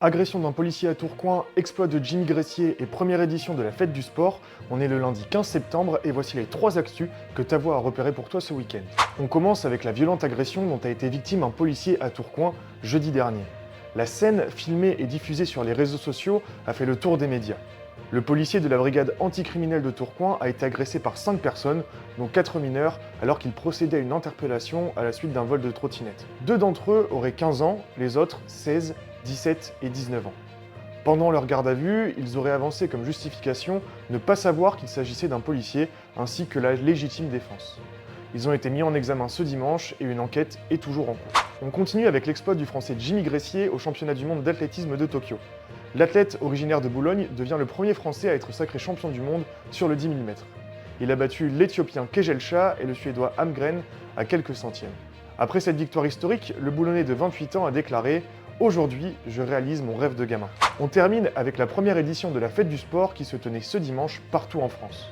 Agression d'un policier à Tourcoing, exploit de Jimmy Gressier et première édition de la fête du sport. On est le lundi 15 septembre et voici les 3 actus que ta voix a repéré pour toi ce week-end. On commence avec la violente agression dont a été victime un policier à Tourcoing jeudi dernier. La scène, filmée et diffusée sur les réseaux sociaux, a fait le tour des médias. Le policier de la brigade anticriminelle de Tourcoing a été agressé par 5 personnes, dont 4 mineurs, alors qu'il procédait à une interpellation à la suite d'un vol de trottinette. 2 d'entre eux auraient 15 ans, les autres 16, 17 et 19 ans. Pendant leur garde à vue, ils auraient avancé comme justification ne pas savoir qu'il s'agissait d'un policier, ainsi que la légitime défense. Ils ont été mis en examen ce dimanche et une enquête est toujours en cours. On continue avec l'exploit du français Jimmy Gressier au championnat du monde d'athlétisme de Tokyo. L'athlète originaire de Boulogne devient le premier français à être sacré champion du monde sur le 10 000 mètres. Il a battu l'Éthiopien Kejelcha et le Suédois Amgren à quelques centièmes. Après cette victoire historique, le Boulonnais de 28 ans a déclaré « Aujourd'hui, je réalise mon rêve de gamin ». On termine avec la première édition de la fête du sport qui se tenait ce dimanche partout en France.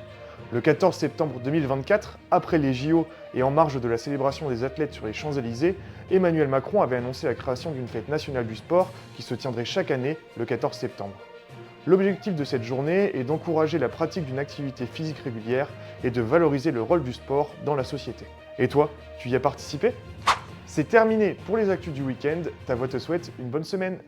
Le 14 septembre 2024, après les JO et en marge de la célébration des athlètes sur les Champs-Élysées, Emmanuel Macron avait annoncé la création d'une fête nationale du sport qui se tiendrait chaque année le 14 septembre. L'objectif de cette journée est d'encourager la pratique d'une activité physique régulière et de valoriser le rôle du sport dans la société. Et toi, tu y as participé ? C'est terminé pour les actus du week-end, ta voix te souhaite une bonne semaine.